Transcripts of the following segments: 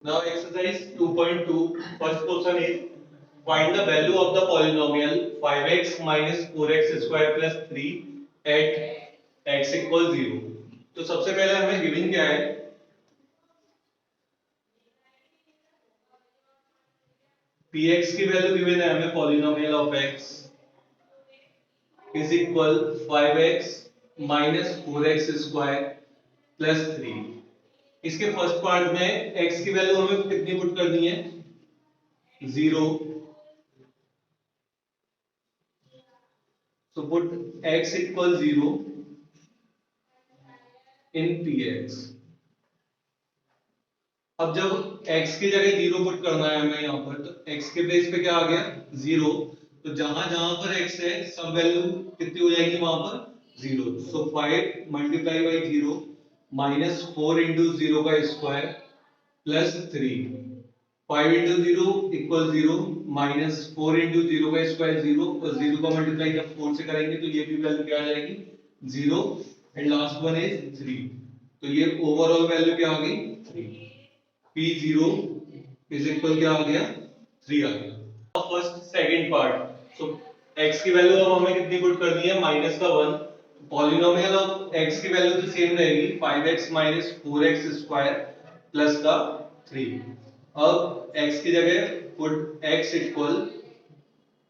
Now exercise 2.2 first question is find the value of the polynomial 5x minus 4x square plus 3 at x equals 0। तो सबसे पहले हमें given क्या है px की वैल्यू गिवन है हमें polynomial of x is equal 5x minus 4x square plus 3। इसके फर्स्ट पार्ट में x की वैल्यू हमें कितनी पुट करनी है 0। So put x equals 0 in px। अब जब x की जगह 0 पुट करना है हमें यहाँ पर तो x के प्लेस पे क्या आ गया 0। तो जहां जहां पर x है सब वैल्यू कितनी हो जाएगी वहां पर 0। सो 5 मल्टीप्लाई बाई 0 माइनस 4 इंटू 0 का square plus 3। 5 into 0 equal 0 minus 4 into 0 का स्क्वायर 0 और 0 का मल्टीप्लाई जब 4 से करेंगे तो ये भी वैल्यू क्या आ जाएगी 0 एंड लास्ट वन इज 3। तो ये ओवरऑल वैल्यू क्या आ गई 3। P0 इज इक्वल क्या आ गया 3 आ गया। First second part so x की वैल्यू अब हमें कितनी पुट करनी है माइनस का 1। पॉलिनोमियल ऑफ x की वैल्यू तो सेम रहेगी 5x minus 4x square plus का 3। अब x की जगह पुट x इक्वल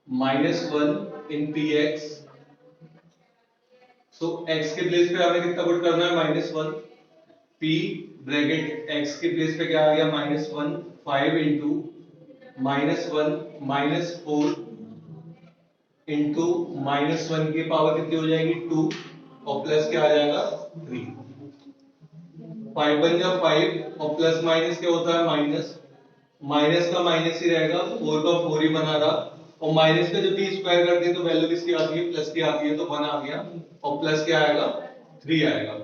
माइनस 1 इन px। सो x के प्लेस पे हमें कितना पुट करना है माइनस 1। p ब्रैकेट x के प्लेस पे क्या आ गया minus 1 5 into minus 1 minus 4 into minus 1 की पावर कितनी हो जाएगी 2 और प्लस क्या आ जाएगा 3। 5 बन जा 5 और प्लस माइनस क्या होता है माइनस। माइनस का माइनस ही रहेगा 4 का 4 ही बना रहा और माइनस का जब भी स्क्वायर करते हैं तो वैल्यू किसकी आती है प्लस की आती है तो 1 आ गया और प्लस क्या आएगा 3 आएगा।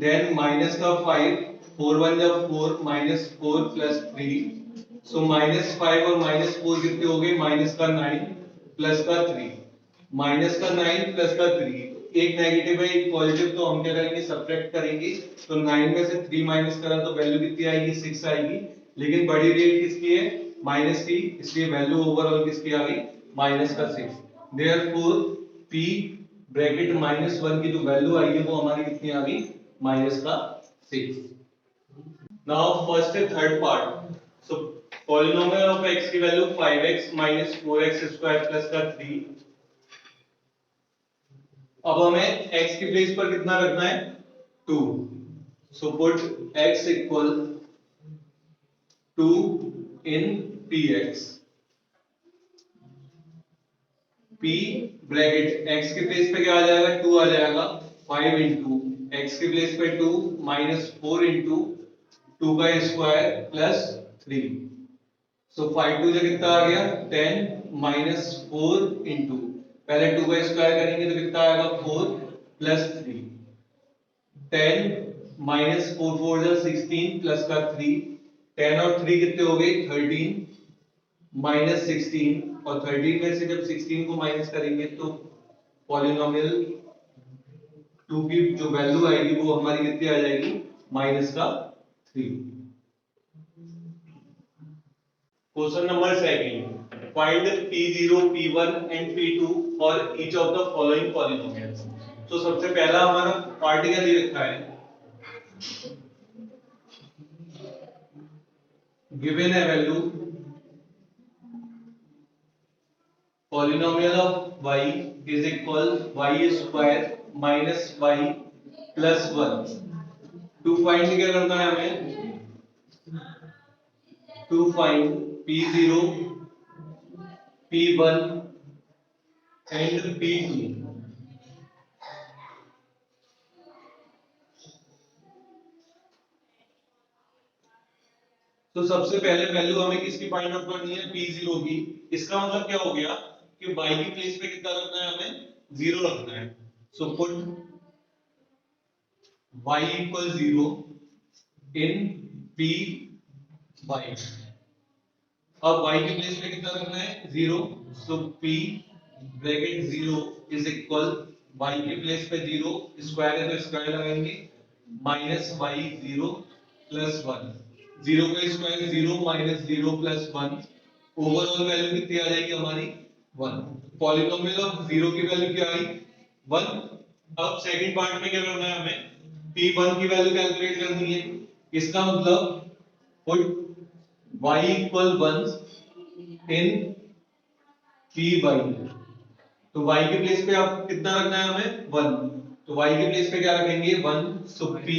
देन माइनस का 5 4 1 जब 4 माइनस 4 प्लस 3। सो माइनस 5 और माइनस 4 कितने हो गए माइनस का 9 प्लस का 3। माइनस का 9 प्लस का 3 एक नेगेटिव है एक पॉजिटिव तो हम क्या करेंगे सब्ट्रैक्ट करेंगे। तो 9 में से 3 माइनस करा तो वैल्यू कितनी आएगी 6 आएगी। लेकिन बड़ी रेट किसकी है माइनस की इसलिए वैल्यू ओवरऑल किसकी आ गई माइनस का 6। देयरफॉर p ब्रैकेट माइनस 1 की जो वैल्यू आई है वो हमारी कितनी आ गई माइनस का 6। Now first and third part so polynomial of x की value 5x minus 4x square plus का 3। अब हमें x की प्लेस पर कितना रखना है 2। सो पुट x इक्वल 2 इन px। p ब्रैकेट x के प्लेस पे क्या आ जाएगा 2 आ जाएगा 5 इंटू x के प्लेस पे 2 माइनस 4 इंटू 2 का स्क्वायर प्लस 3। सो 5 2 से कितना आ गया 10 माइनस 4 इंटू पहले 2 का स्क्वायर करेंगे तो कितना आएगा 4 प्लस 3। 10 माइनस 4 4 जा 16 प्लस का 3। 10 और 3 कितने हो गए 13 माइनस 16 और 13 में से जब 16 को माइनस करेंगे तो पॉलिनोमियल 2 की जो वैल्यू आएगी वो हमारी कितनी आ जाएगी माइनस का 3। Question number second find p0 p1 and p2 for each of the following polynomials. तो सबसे पहला हमारा पार्ट क्या दे रखा है गिवन है value polynomial of y is equal y square minus y plus 1। To find क्या करना है हमें to find p0 p1 and p2। तो सबसे पहले वैल्यू हमें किसकी फाइंड आउट करनी है p0 की। इसका मतलब क्या हो गया कि y की प्लेस पे कितना रखना है हमें 0 रखना है। सो पुट y इक्वल 0 इन p y। अब y की प्लेस पे कितना रखना है 0। सो p bracket 0 is equal y की प्लेस पे 0 स्क्वायर है तो स्क्वायर लगाएंगे माइनस y 0 प्लस 1। 0 का square 0 minus 0 plus 1, overall value कितनी आ जाएगी हमारी 1। पॉलिनोमियल ऑफ 0 की वैल्यू क्या आई 1। अब सेकंड पार्ट में क्या करना है, हमें p1 की वैल्यू कैलकुलेट करनी है। इसका मतलब पुट y इक्वल 1 इन p1, तो y के प्लेस पे आप कितना रखना है हमें 1, तो y के प्लेस पे क्या रखेंगे 1, सो p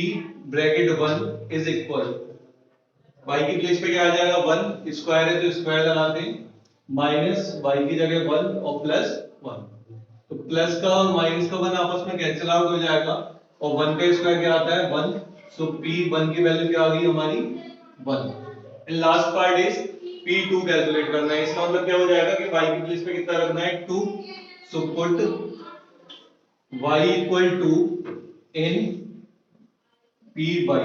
bracket 1 is equal, y की प्लेस पे क्या आ जाएगा 1, स्क्वायर है तो स्क्वायर लगाते हैं, माइनस y की जगह 1 और प्लस 1, तो प्लस का और माइनस का 1 आपस में कैंसिल आउट हो जाएगा और 1 का स्क्वायर क्या आता है 1, सो p1 की वैल्यू क्या आ गई हमारी 1। And last part is p2 calculate करना है। इसका मतलब क्या हो जाएगा कि y की प्लेस पे कितना रखना है 2, so put y equal two in p y,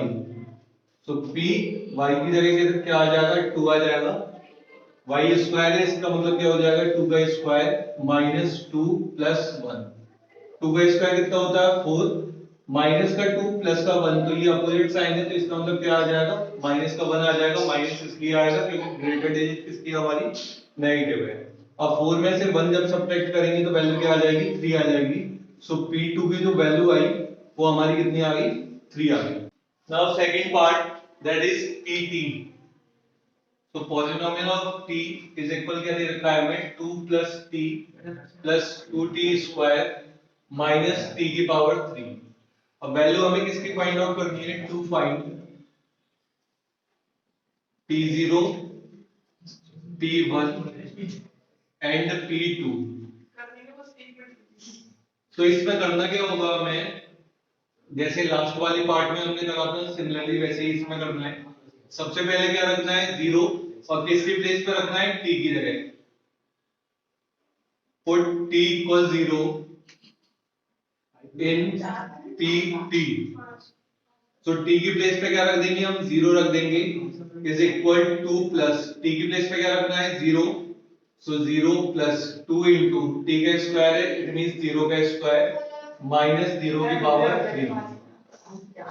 so p y की जगह क्या आ जाएगा 2 आ जाएगा, y स्क्वायर है इसका मतलब क्या हो जाएगा 2 का स्क्वायर माइनस 2 प्लस 1, 2 का स्क्वायर कितना होता है 4, माइनस का 2 प्लस का 1, तो ये अपोजिट साइन है तो इसका मतलब क्या आ जाएगा माइनस का 1 आ जाएगा। माइनस इसलिए आएगा क्योंकि ग्रेटर डिजिट किसकी हमारी नेगेटिव है। अब 4 में से 1 जब सब्ट्रैक्ट करेंगे तो वैल्यू क्या आ जाएगी 3 आ जाएगी, सो p2 की जो वैल्यू आई वो हमारी कितनी आ गई 3 आ गई। Now second part that is pt, तो polynomial of t is equal क्या दे रखा है हमें 2 plus t plus 2t square minus t की पावर 3। अब वैल्यू हमें किसकी फाइंड आउट करनी है to find p0 p1 and p2। तो इसमें करना क्या होगा हमें, जैसे लास्ट वाले पार्ट में हमने करा था सिमिलरली वैसे ही इसमें करना है। सबसे पहले क्या रखना है 0 और किसकी प्लेस पे रखना है t की जगह, पुट t इक्वल 0 इन pt, तो t की प्लेस पे क्या रख देंगे हम 0 रख देंगे, is equal two plus t की प्लेस पे क्या रखना है 0, सो 0 प्लस 2 इंटू t का स्क्वायर है इट मींस 0 का स्क्वायर माइनस 0 की पावर 3,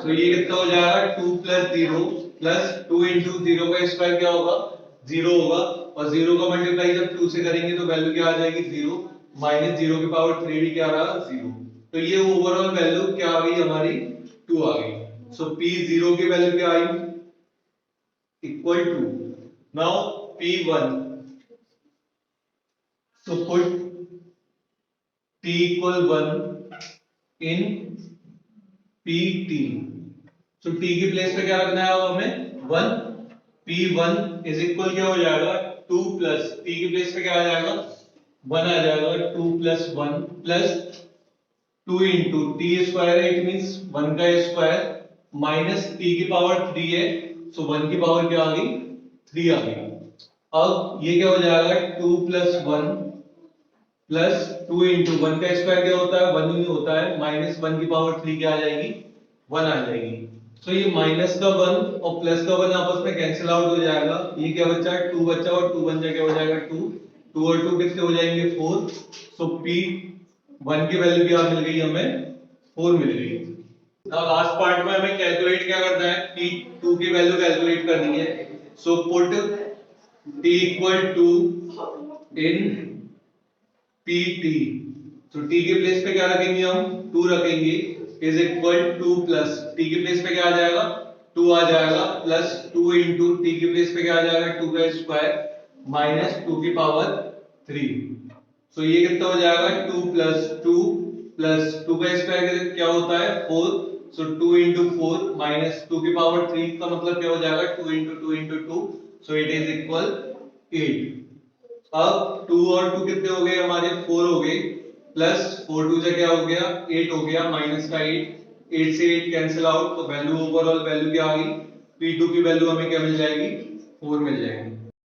सो ये कितना हो जाएगा 2 प्लस 0 प्लस 2 इंटू 0 का स्क्वायर क्या होगा 0 होगा, और 0 का मल्टीप्लाई जब 2 से करेंगे तो वैल्यू क्या आ जाएगी 0, माइनस 0 की पावर 3 भी क्या रहा 0, तो ये ओवरऑल वैल्यू क्या आ गई हमारी 2 आ गई। सो p0 की वैल्यू क्या आई equal to, now p1, so put t equal 1 in pt, so t की प्लेस पे क्या रखना है हमें 1, p1 इज इक्वल क्या हो जाएगा 2 प्लस t की प्लेस पे क्या आ जाएगा 1 आ जाएगा, 2 plus 1 plus 2 into T square है इट मींस 1 का स्क्वायर माइनस t की पावर 3 है, सो 1 की पावर क्या आ गई 3 आ गई। अब ये क्या हो जाएगा 2 प्लस 1 प्लस 2 इंटू 1 का स्क्वायर क्या होता है 1 ही होता है, माइनस 1 की पावर 3 क्या आ जाएगी 1 आ जाएगी, तो ये माइनस का 1 और प्लस का 1 आपस में कैंसिल आउट हो जाएगा, ये क्या बचा 2 बचा और 2 1 क्या हो जाएगा 2, 2 और 2 कितने हो जाएंगे 4, सो p1 की वैल्यू क्या मिल गई हमें 4 मिल गई। अब लास्ट पार्ट में हमें कैलकुलेट क्या करना है p2 की वैल्यू कैलकुलेट करनी है, so put t equal two in pt, तो t के प्लेस पे क्या रखेंगे हम 2 रखेंगे, इज इक्वल 2 प्लस t के प्लेस पे क्या आ जाएगा 2 आ जाएगा, प्लस 2 इंटू t के प्लेस पे क्या आ जाएगा 2 का स्क्वायर माइनस 2 की पावर 3, सो ये कितना हो जाएगा 2 प्लस 2 प्लस 2 का स्क्वायर क्या होता है 4, सो 2 इंटू 4 माइनस 2 की पावर 3 का मतलब क्या हो जाएगा 2 into 2 into 2, so it is equal 8। अब 2 और 2 कितने हो गए हमारे 4 हो गए, प्लस 4 2 से क्या हो गया 8 हो गया, माइनस का 8 से 8 कैंसिल आउट, तो वैल्यू ओवरऑल वैल्यू क्या आ गई p2 की वैल्यू हमें क्या मिल जाएगी 4 मिल जाएगी।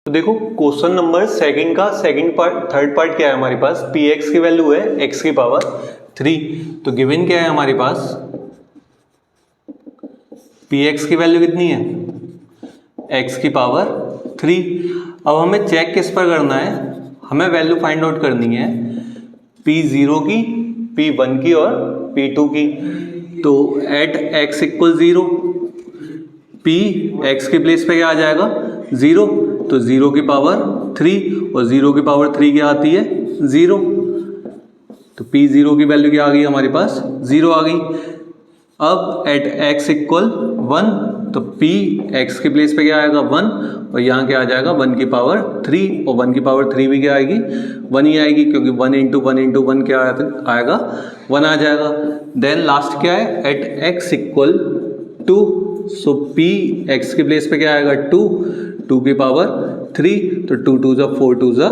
तो देखो क्वेश्चन नंबर सेकंड का सेकंड पार्ट थर्ड पार्ट क्या है हमारे पास, px की वैल्यू है x की पावर 3, तो गिवन क्या है हमारे पास px की वैल्यू कितनी है x की पावर 3। अब हमें चेक किस पर करना है, हमें वैल्यू फाइंड आउट करनी है p0 की, p1 की और p2 की। तो at x equal 0 p x के प्लेस पे क्या आ जाएगा 0, तो 0 की पावर 3 और 0 की पावर 3 क्या आती है 0, तो p 0 की वैल्यू क्या आ गई हमारे पास 0 आ गई। अब एट x इक्वल 1, तो p x के प्लेस पे क्या आएगा 1 और यहाँ क्या आ जाएगा 1 की पावर 3, और 1 की पावर 3 भी क्या आएगी 1 ही आएगी, क्योंकि 1 इंटू 1 इंटू 1 क्या आएगा 1 आ जाएगा। देन लास्ट क्या है एट x इक्वल 2, सो p x के प्लेस पे क्या आएगा 2 की पावर 3, तो 2 2 जा 4 2 जा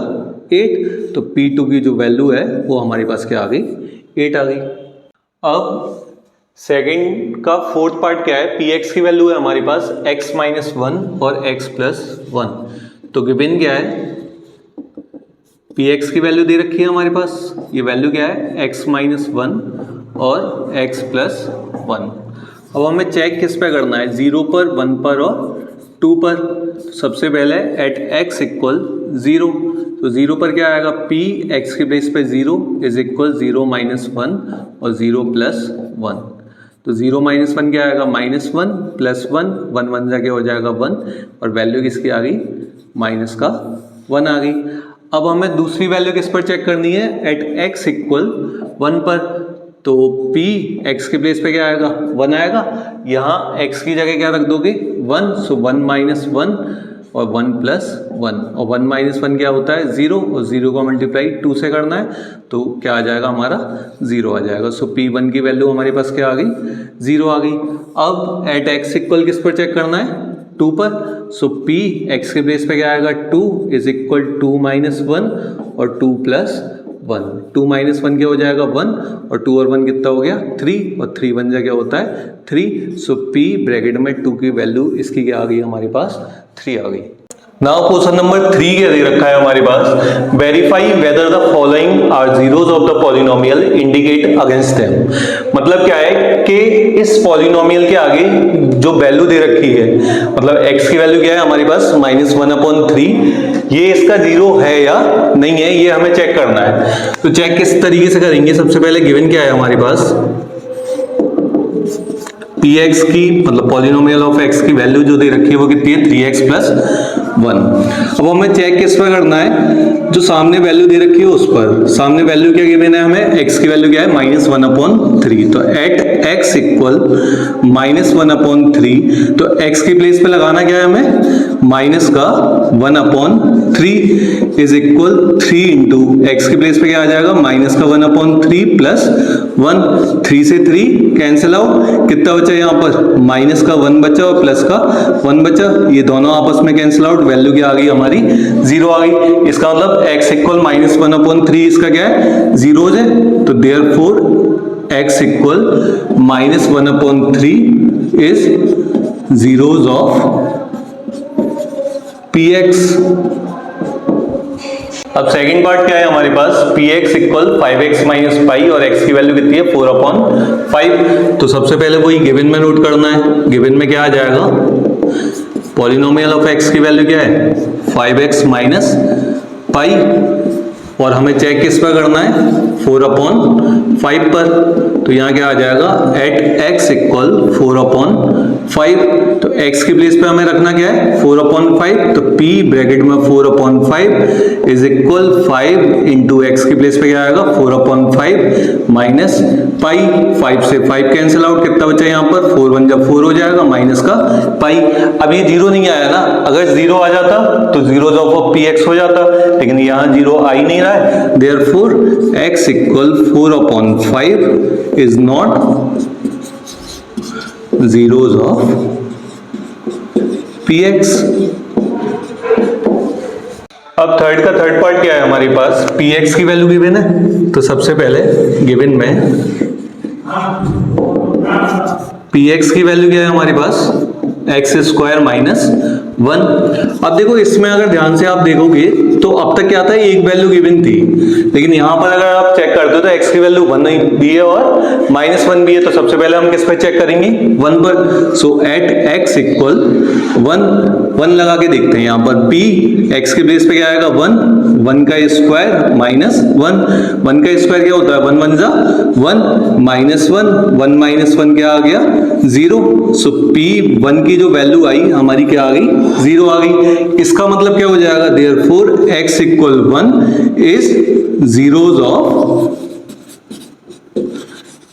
8, तो p2 की जो वैल्यू है वो हमारे पास क्या आ गई 8 आ गई। अब सेकंड का फोर्थ पार्ट क्या है, px की वैल्यू है हमारे पास x माइनस 1 और x प्लस 1, तो गिवन क्या है px की वैल्यू दे रखी है हमारे पास, ये वैल्यू क्या है x माइनस 1 और x प्लस 1। अब हमें चेक किस पे करना है 0 पर 1 पर और 2 पर। तो सबसे पहले एट x इक्वल 0, तो 0 पर क्या आएगा p x के बेस पे 0 इज इक्वल 0 माइनस 1 और 0 प्लस 1, तो 0 माइनस 1 क्या आएगा माइनस 1 प्लस 1 1 1 जाके हो जाएगा 1 और वैल्यू किसकी आ गई माइनस का 1 आ गई। अब हमें दूसरी वैल्यू किस पर चेक करनी है एट x इक्वल 1 पर, तो p x के प्लेस पे क्या आएगा 1 आएगा, यहाँ x की जगह क्या रख दोगे 1, सो 1 माइनस 1 और 1 प्लस 1, और 1 माइनस 1 क्या होता है 0, और 0 को मल्टीप्लाई 2 से करना है तो क्या आ जाएगा हमारा 0 आ जाएगा। सो p1 की वैल्यू हमारे पास क्या आ गई 0 आ गई। अब एट x इक्वल किस पर चेक करना है 2 पर, सो p x के बेस पे क्या आएगा 2 इज इक्वल 2 माइनस 1 और 2 प्लस 1, 2 माइनस 1 क्या हो जाएगा 1 और 2 और 1 कितना हो गया 3 और 3 1 क्या होता है 3, सो p ब्रैकेट में 2 की वैल्यू इसकी क्या आ गई हमारे पास 3 आ गई। नाउ क्वेश्चन नंबर 3 क्या दे रखा है हमारे पास, verify whether the following are zeros of the polynomial indicate against them. मतलब क्या है कि इस पॉलिनोमियल के आगे जो वैल्यू दे रखी है, मतलब x की वैल्यू क्या है हमारे पास -1/3, ये इसका 0 है या नहीं है ये हमें चेक करना है। तो चेक किस तरीके से करेंगे, सबसे पहले गिवन क्या है हमारे पास px की, मतलब पॉलिनोमियल ऑफ x की वैल्यू जो दे रखी है वो कितनी है 3x प्लस 1। अब हमें चेक किस पर करना है, जो सामने वैल्यू दे रखी है उस पर। सामने वैल्यू क्या गिवन है हमें, x की वैल्यू क्या है -1/3, तो एट x इक्वल -1/3, तो x की प्लेस पे लगाना क्या है हमें माइनस का 1/3 इज इक्वल 3 इंटू x की प्लेस पे क्या आ जाएगा माइनस का 1/3 प्लस 1, 3 से 3 कैंसिल आउट, कितना बचा यहाँ पर माइनस का 1 बचा और प्लस का 1 बचा, ये दोनों आपस में कैंसिल आउट, वैल्यू क्या आ गई हमारी 0 आ गई। इसका मतलब x इक्वल -1/3 इसका क्या है 0 है, तो therefore x equal -1/3 is zeros of px। अब सेकंड पार्ट क्या है हमारे पास, px equal 5x minus pi और x की वैल्यू कितनी है 4/5। तो सबसे पहले वही गिवन में नोट करना है, गिवन में क्या आ जाएगा पॉलिनोमियल ऑफ x की वैल्यू क्या है 5x माइनस पाई, और हमें चेक किस पर करना है 4/5 पर, तो यहाँ क्या आ जाएगा एट x इक्वल 4/5, तो x की प्लेस पे हमें रखना क्या है 4/5, तो p ब्रैकेट में 4/5 इज इक्वल 5 इंटू x की प्लेस पे क्या आएगा 4/5 माइनस पाई, 5 से 5 कैंसिल आउट, कितना बचा यहाँ पर 4 1 जब 4 हो जाएगा माइनस का पाई। अब ये 0 नहीं आया ना, अगर 0 आ जाता तो zeros ऑफ px हो जाता, लेकिन यहाँ 0 आ ही नहीं रहा है, therefore x equal 4/5 is not zeros of px। अब थर्ड का थर्ड पार्ट क्या है हमारे पास, px की वैल्यू गिवन है, तो सबसे पहले गिवन में px की वैल्यू क्या है हमारे पास x² माइनस 1। अब देखो इसमें अगर ध्यान से आप देखोगे तो अब तक क्या था, एक वैल्यू गिवन थी, लेकिन यहाँ पर अगर आप चेक करते हो तो x की वैल्यू 1 भी है और -1 भी है। तो सबसे पहले हम किस पर चेक करेंगे, 1 पर। सो एट x इक्वल 1 लगा के देखते हैं। यहाँ पर p x के बेस पे क्या आएगा, 1 का स्क्वायर -1 1 का स्क्वायर क्या होता है, 1 1 जा 1 -1 1 -1 क्या आ गया, 0। सो p 1 की जो वैल्यू आई हमारी क्या आ गई, 0 आ गई। इसका मतलब क्या हो जाएगा, therefore x equal 1 is zeros of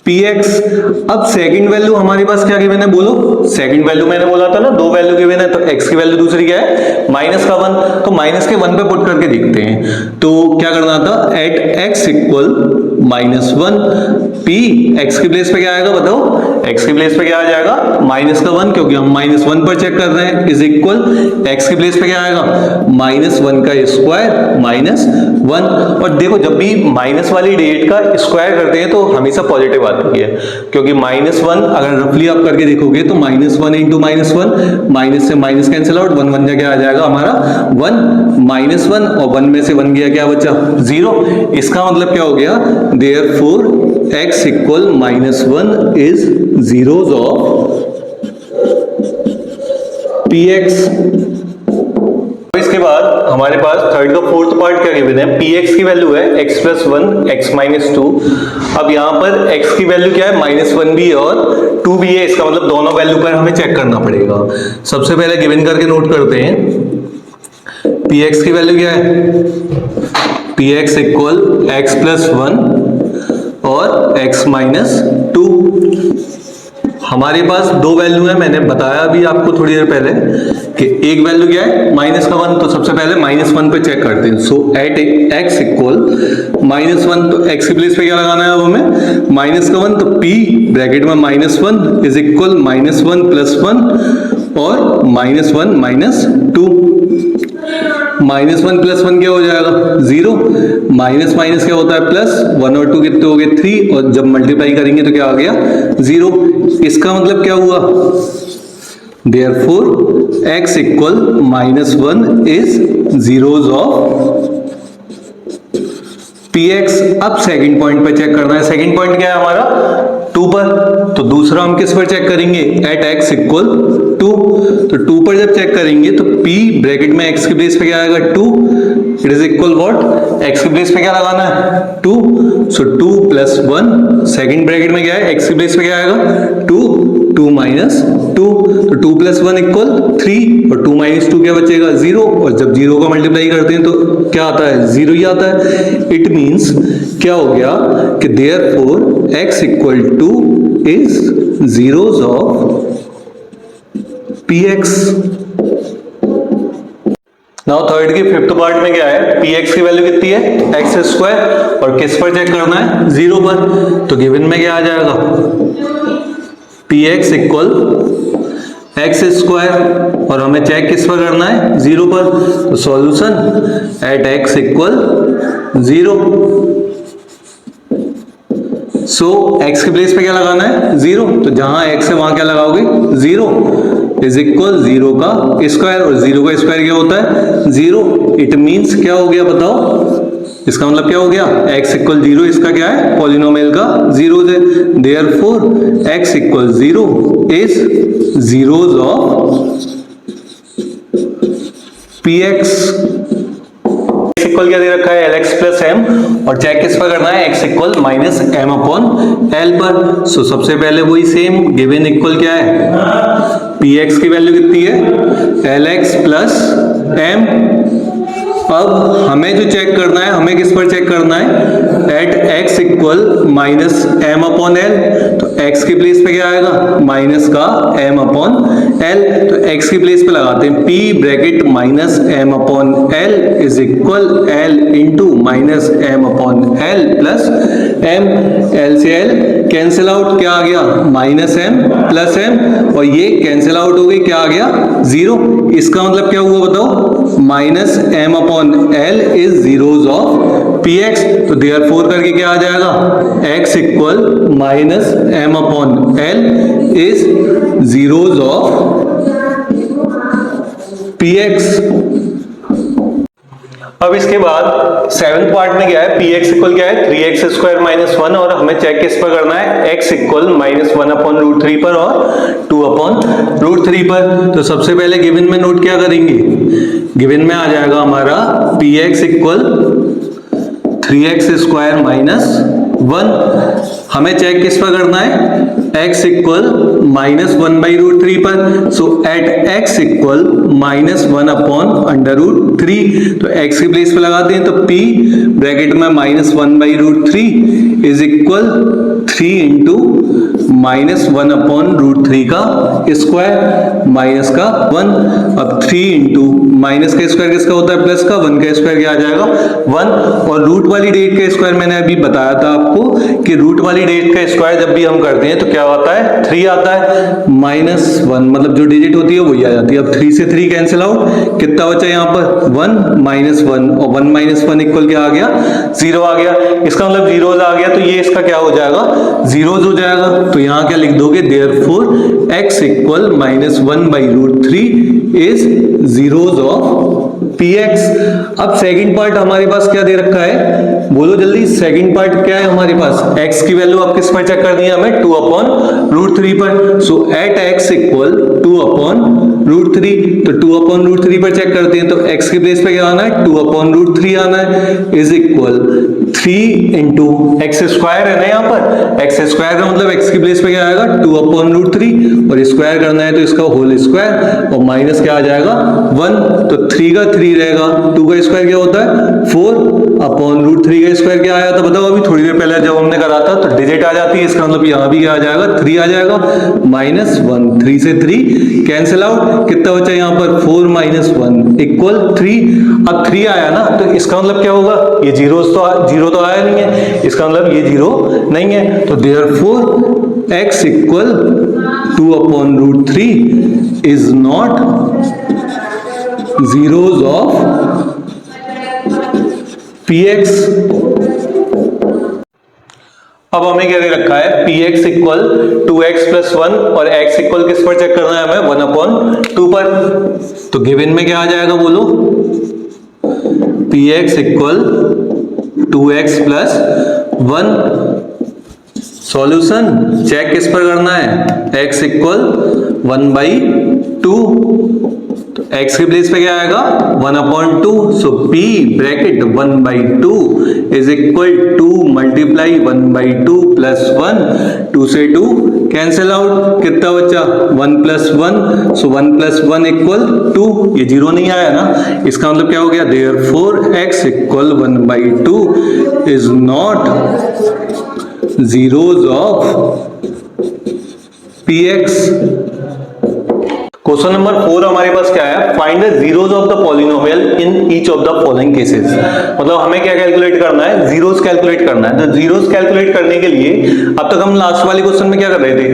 px। अब सेकंड वैल्यू हमारे पास क्या गिवन है, बोलो। सेकंड वैल्यू मैंने बोला था ना, दो वैल्यू गिवन है, तो x की वैल्यू दूसरी क्या है, -1। तो माइनस के 1 पे पुट करके देखते हैं। तो क्या करना था, at x equal -1 p x के प्लेस पे क्या आएगा, बताओ। x के प्लेस पे क्या आ जाएगा, -1, क्योंकि हम -1 पर चेक कर रहे हैं, इज इक्वल x के प्लेस पे क्या आएगा, -1 का स्क्वायर -1। और देखो जब भी माइनस वाली डेट का स्क्वायर करते हैं तो हमेशा पॉजिटिव आती है, क्योंकि -1 अगर रफली आप करके देखोगे तो -1 इंटू -1, माइनस से माइनस कैंसिल आउट, 1 1 क्या आ जाएगा हमारा 1 -1, और 1 में से 1 गया, क्या बचा 0। इसका मतलब क्या हो गया, therefore x equal -1 is zeros of px। इसके बाद हमारे पास थर्ड का फोर्थ पार्ट क्या गिवन है, px की वैल्यू है x + 1 x - 2। अब यहाँ पर x की वैल्यू क्या है, -1 भी है और 2 भी है। इसका मतलब दोनों वैल्यू पर हमें चेक करना पड़ेगा। सबसे पहले गिवन करके नोट करते हैं। px की वैल्यू क्या है, px इक्वल x + 1 और x - 2। हमारे पास दो वैल्यू है, मैंने बताया अभी आपको थोड़ी देर पहले कि एक वैल्यू क्या है, -1। तो सबसे पहले -1 पे चेक करते हैं। सो एट x इक्वल -1, तो x की प्लेस पे क्या लगाना है अब हमें, -1। तो p ब्रैकेट में -1 इज इक्वल -1 + 1 और -1 - 2। -1 + 1 क्या हो जाएगा, 0। माइनस माइनस क्या होता है, प्लस। 1 और 2 कितने हो गए, 3, और जब मल्टीप्लाई करेंगे तो क्या आ गया, 0। इसका मतलब क्या हुआ, therefore x equal -1 is zeros of px। अब सेकंड पॉइंट पे चेक करना है। सेकंड पॉइंट क्या है हमारा, 2 पर। तो दूसरा हम किस पर चेक करेंगे, एट x इक्वल 2। तो 2 पर जब चेक करेंगे तो p ब्रैकेट में x के प्लेस पे क्या आएगा, 2। It is equal what, x के प्लेस पे क्या लगाना है, 2। सो 2 + 1, सेकंड ब्रैकेट में क्या है, x के प्लेस पे क्या आएगा, 2 2 - 2। तो 2 + 1 इक्वल 3, और 2 - 2 क्या बचेगा, 0। और जब 0 को मल्टीप्लाई करते हैं तो क्या आता है, 0 ही आता है। इट मींस क्या हो गया कि therefore x equal 2 is zeros of px। Now third की फिफ्थ पार्ट में क्या है, px की वैल्यू कितनी है, x², और किस पर चेक करना है, 0 पर। तो गिवन में क्या आ जाएगा, px इक्वल x², और हमें चेक किस पर करना है, 0 पर। तो solution at x equal 0। So x के प्लेस पे क्या लगाना है, 0। तो जहां x है वहां क्या लगाओगे, 0 इज इक्वल 0 का स्क्वायर, और 0 का स्क्वायर क्या होता है, 0। इट मींस क्या हो गया बताओ, इसका मतलब क्या हो गया, x इक्वल 0, इसका क्या है, पॉलिनोमियल का 0 है। Therefore x equal 0 is zeros of px। Equal क्या दे रखा है, lx + m, और चेक किस पर करना है, x इक्वल -m/l पर। सो सबसे पहले वही सेम गिवन इक्वल क्या है, px की वैल्यू कितनी है, lx + m। अब हमें जो चेक करना है, हमें किस पर चेक करना है, एट x इक्वल -m/l। तो x की प्लेस पे क्या आएगा, माइनस का m/l। तो x की प्लेस पे लगाते हैं p bracket -m/l is equal l into -m/l plus m। l से l कैंसिल आउट, क्या आ गया, -m + m, और ये कैंसिल आउट हो गई, क्या आ गया, 0। इसका मतलब क्या हुआ बताओ, -m/l is zeros of px। तो देयरफॉर करके क्या आ जाएगा, x equal -m/l is zeros of px। अब इसके बाद सेवंथ पार्ट में क्या है, px इक्वल क्या है 3x स्क्वायर माइनस 1, और हमें चेक किस पर करना है, x इक्वल -1 अपॉन रूट 3 पर और 2 अपॉन रूट 3 पर। तो सबसे पहले गिवन में नोट क्या करेंगे, गिवन में आ जाएगा हमारा px equal 3x square minus 1। हमें चेक किस पर करना है, x इक्वल -1 बाई रूट 3 पर। So at x equal -1 upon under root 3, तो x की प्लेस पे लगाते हैं, तो p ब्रैकेट में -1 by root 3 is equal 3 into -1 upon root 3 का स्क्वायर माइनस का 1। अब 3 इंटू माइनस का स्क्वायर किसका होता है, प्लस का, 1 का स्क्वायर क्या आ जाएगा 1। और रूट वाली डेट का स्क्वायर मैंने अभी बताया था आपको कि रूट वाली डेट का स्क्वायर जब भी हम करते हैं तो क्या आता है 3 आता है, -1 मतलब जो डिजिट होती है वही आ जाती है। अब 3 से 3 कैंसिल आउट, कितना बचा यहाँ पर 1 -1, और 1 - 1 इक्वल क्या आ गया 0 आ गया। इसका मतलब जीरोज आ गया, तो ये इसका क्या हो जाएगा जीरोज हो जाएगा। तो यहाँ क्या लिख दोगे, therefore x equal -1 by root 3 is zeros of px। अब सेकंड पार्ट हमारे पास क्या दे रखा है, बोलो जल्दी, सेकंड पार्ट क्या है हमारे पास, x की वैल्यू आप किस पर चेक करनी है हमें, 2 अपॉन रूट 3 पर। So at x equal 2 upon root 3, तो 2 अपॉन रूट 3 पर चेक करते हैं, तो x की प्लेस पे क्या आना है 2 अपॉन रूट 3 आना है, is equal 3 into x square है ना, यहाँ पर एक्स स्क्वायर का मतलब x की प्लेस पे क्या आएगा 2 अपॉन रूट 3, और स्क्वायर करना है तो इसका होल स्क्वायर, और माइनस क्या आ जाएगा 1, तो 3 का 3 रहेगा, 2 का स्क्वायर क्या होता है 4 अपॉन रूट 3 का स्क्वायर क्या आया था बताओ, अभी थोड़ी देर पहले जब हमने करा था तो डिजिट आ जाती है, इसका मतलब यहाँ भी क्या आ जाएगा 3 आ जाएगा, -1, 3 से 3 कैंसिल आउट, कितना बचा यहाँ पर 4 - 1 इक्वल 3। अब 3 आया ना, तो इसका मतलब क्या होगा, ये जीरो तो आया नहीं है, इसका मतलब ये जीरो नहीं है, तो therefore x equal 2 upon root 3 is not zeros of px। अब हमें क्या दे रखा है, px इक्वल 2x प्लस 1, और x इक्वल किस पर चेक करना है हमें 1 अपॉन 2 पर। तो गिवन में क्या आ जाएगा बोलो, px equal 2x plus 1। Solution check किस पर करना है, x इक्वल 1/2, तो x की प्लेस पे क्या आएगा 1/2, सो p bracket 1/2 is equal 2 multiply 1/2 plus 1, 2 से 2 कैंसिल आउट, कितना बचा 1 प्लस 1, सो 1 प्लस 1 इक्वल 2, ये जीरो नहीं आया ना, इसका मतलब क्या हो गया, therefore x equal 1/2 is not zeros of px। Question number 4 हमारे पास क्या है, find the zeros of the polynomial in each of the following cases. मतलब हमें क्या कैलकुलेट करना है, जीरोज कैलकुलेट करना है। तो जीरोज कैलकुलेट करने के लिए अब तक हम लास्ट वाले क्वेश्चन में क्या कर रहे थे,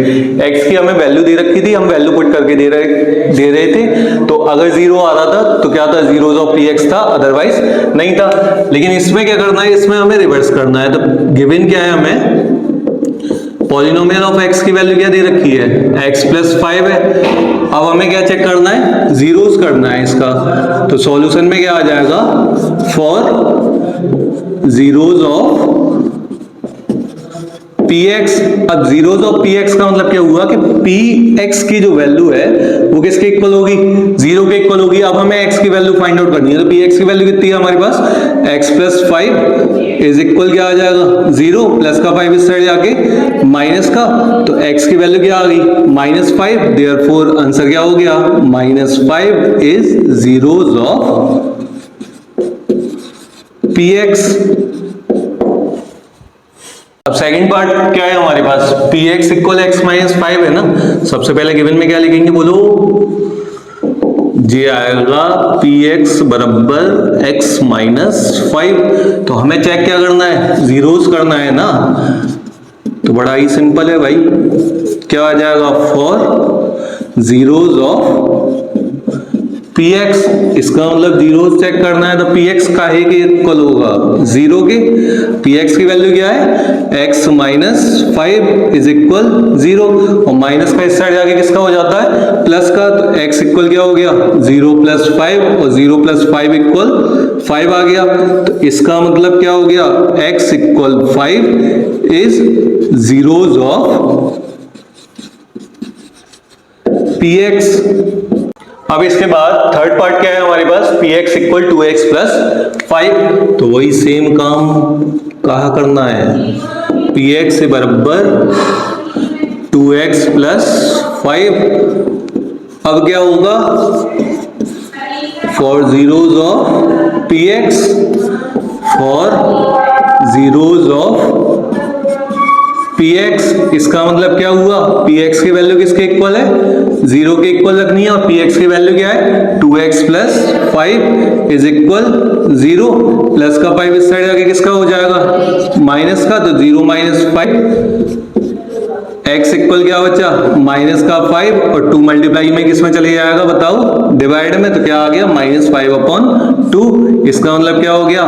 x की हमें वैल्यू दे रखी थी, हम वैल्यू पुट करके दे रहे थे, तो अगर जीरो आ रहा था तो क्या था जीरोज ऑफ px था, अदरवाइज नहीं था। लेकिन इसमें क्या करना है, इसमें हमें रिवर्स करना है। तो गिवन क्या है, हमें पॉलिनोमियल ऑफ x की वैल्यू क्या दे रखी है, x प्लस 5 है। अब हमें क्या चेक करना है, जीरोस करना है इसका, तो सॉल्यूशन में क्या आ जाएगा, फॉर जीरोस ऑफ px। अब जीरोस ऑफ px का मतलब क्या हुआ कि px की जो वैल्यू है वो किसके इक्वल होगी, 0 के इक्वल होगी। अब हमें x की वैल्यू फाइंड आउट करनी है, तो px की वैल्यू कितनी है हमारे पास, x प्लस 5 इज इक्वल क्या आ जाएगा 0, प्लस का 5 इस साइड जाके माइनस का, तो x की वैल्यू क्या आ गई -5, देयरफॉर आंसर क्या हो गया -5 इज जीरोज ऑफ px। अब सेकंड पार्ट क्या है हमारे पास, px इक्वल x माइनस 5 है ना। सबसे पहले गिवन में क्या लिखेंगे बोलो, ये आएगा px बराबर x माइनस 5। तो हमें चेक क्या करना है, जीरोस करना है ना, तो बड़ा ही सिंपल है भाई, क्या आ जाएगा, फॉर जीरोस ऑफ px, इसका मतलब जीरो चेक करना है तो px काहे के इक्वल होगा, जीरो के। px की वैल्यू क्या है, x minus 5 is equal zero, और माइनस का इस साइड जाके किसका हो जाता है, प्लस का, तो x इक्वल क्या हो गया, 0 प्लस 5, और 0 प्लस 5 इक्वल 5 आ गया। तो इसका मतलब क्या हो गया, x equal 5 is zeros of px। अब इसके बाद थर्ड पार्ट क्या है हमारे पास, px इक्वल 2x प्लस 5, तो वही सेम काम कहा करना है, px से बराबर 2x प्लस 5। अब क्या होगा, for zeros of px, for zeros of px, इसका मतलब क्या हुआ, px की वैल्यू किसके इक्वल है, 0 के इक्वल रखनी है, और px की वैल्यू क्या है, 2x plus 5 is equal 0, plus का 5 इस साइड आके किसका हो जाएगा, माइनस का, तो 0 माइनस 5, x इक्वल क्या बचा, माइनस का 5, और 2 मल्टीप्लाई में किस में चले जाएगा बताओ, डिवाइड में, तो क्या आ गया, माइनस 5/2, इसका मतलब क्या हो गया,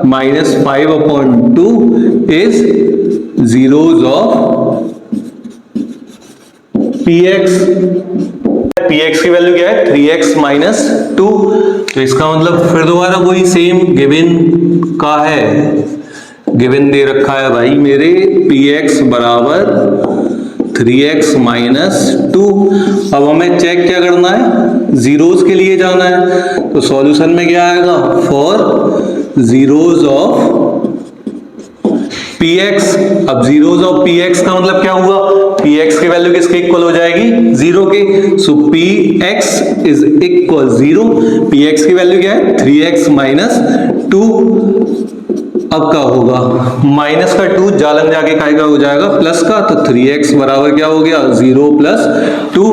minus 5/2 is zeros of px। px की वैल्यू क्या है, 3x माइनस 2, तो इसका मतलब फिर दोबारा वही सेम गिवन का है, गिवन दे रखा है भाई मेरे, px बराबर 3x माइनस 2। अब हमें चेक क्या करना है, जीरोज के लिए जाना है, तो सॉल्यूशन में क्या आएगा, फॉर जीरोज ऑफ px। अब जीरोज ऑफ px का मतलब क्या हुआ, px की वैल्यू किसके इक्वल हो जाएगी, 0 के, सो px इज इक्वल 0, px की वैल्यू क्या है, 3x माइनस 2। अब क्या होगा, माइनस का 2 जालन जाके काहे का हो जाएगा, प्लस का, तो 3x बराबर क्या हो गया, 0 प्लस 2,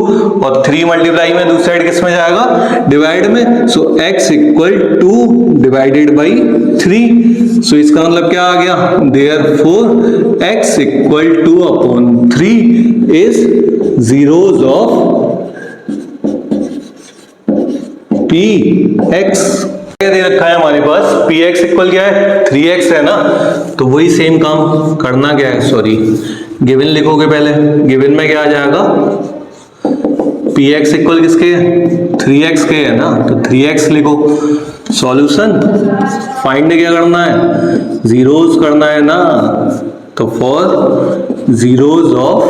और 3 मल्टीप्लाई में दूसरी साइड किस में जाएगा, डिवाइड में, सो x इक्वल 2 डिवाइडेड बाई 3, सो इसका मतलब क्या आ गया, therefore x equal 2/3 is zeros of px। दे रखा है हमारे पास, px इक्वल क्या है, 3x है ना, तो वही सेम काम करना क्या है, सॉरी गिवन लिखोगे पहले, गिवन में क्या आ जाएगा, px इक्वल किसके है, 3x के है ना, तो 3x लिखो। सॉल्यूशन फाइंड क्या करना है, जीरोज करना है ना, तो फॉर जीरोज ऑफ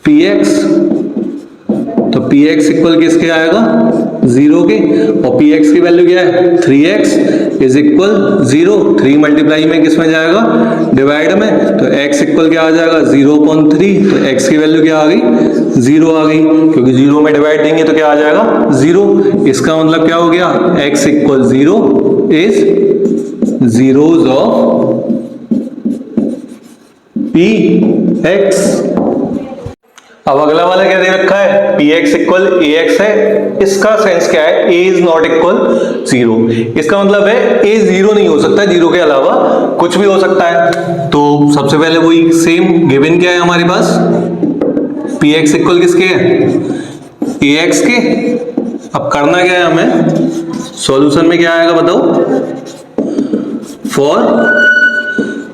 px, तो px इक्वल किसके आएगा, 0 के, और px की वैल्यू क्या है, 3x इज इक्वल 0, 3 मल्टीप्लाई में किस में जाएगा, डिवाइड में, तो x इक्वल क्या आ जाएगा, 0.3, तो x की वैल्यू क्या आ गई, 0 आ गई, क्योंकmək 0 में डिवाइड देंगे तो क्या आ जाएगा, 0, इसका मतलब क्या हो गया, x equal 0 is zeros of px। अब अगला वाला क्या दे रखा है, px इक्वल ax है, इसका सेंस क्या है, a इज नॉट इक्वल 0, इसका मतलब है a 0 नहीं हो सकता, 0 के अलावा कुछ भी हो सकता है। तो सबसे पहले वही सेम गिवन क्या है हमारे पास, px इक्वल किसके है, ax के। अब करना क्या है हमें, सॉल्यूशन में क्या आएगा बताओ, for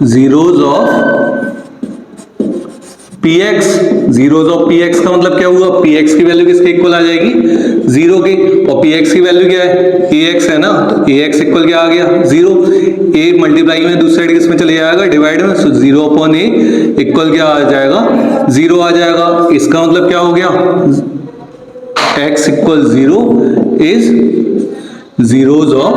zeros of px, zeros of px का मतलब क्या हुआ, px की वैल्यू किसके इक्वल आ जाएगी, 0 के, और px की वैल्यू क्या है, ax है ना, तो ax इक्वल क्या आ गया, 0, a मल्टीप्लाई में दूसरी साइड किसमें चले जाएगा, डिवाइड में, सो 0/a इक्वल क्या आ जाएगा, 0 आ जाएगा, इसका मतलब क्या हो गया, x equal 0 is zeros of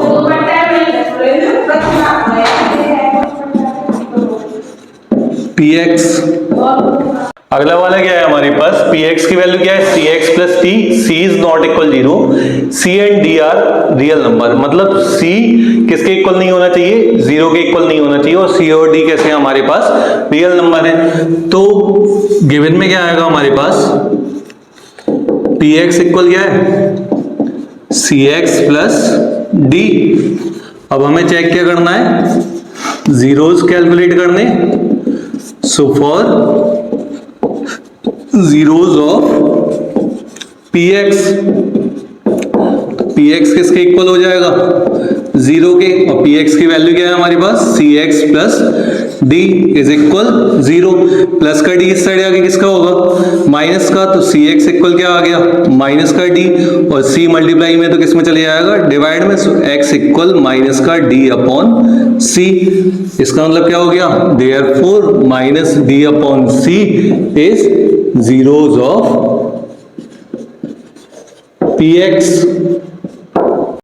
px। अगला वाला क्या है हमारे पास, px की वैल्यू क्या है, cx plus t, c is not equal 0, c and d are real number, मतलब c किसके इक्वल नहीं होना चाहिए, 0 के इक्वल नहीं होना चाहिए, और c और d कैसे हमारे पास रियल नंबर है। तो गिवन में क्या आएगा हमारे पास, px इक्वल क्या है, cx प्लस d। अब हमें चेक क्या करना है, जीरोज कैलकुलेट करने, so for zeros of px, P x किसके इक्वल हो जाएगा, 0 के, और पी एक्स की वैल्यू क्या है हमारे पास, c x plus d is equal 0। Plus का डी इस साइड आगे किसका होगा, माइनस का, तो सी एक्स इक्वल क्या आ गया, माइनस का डी, और सी मल्टीप्लाई में तो किस में चले जाएगा, डिवाइड में, सो एक्स इक्वल माइनस का डी अपॉन सी। इसका मतलब क्या हो गया, therefore minus D upon C is zeros of px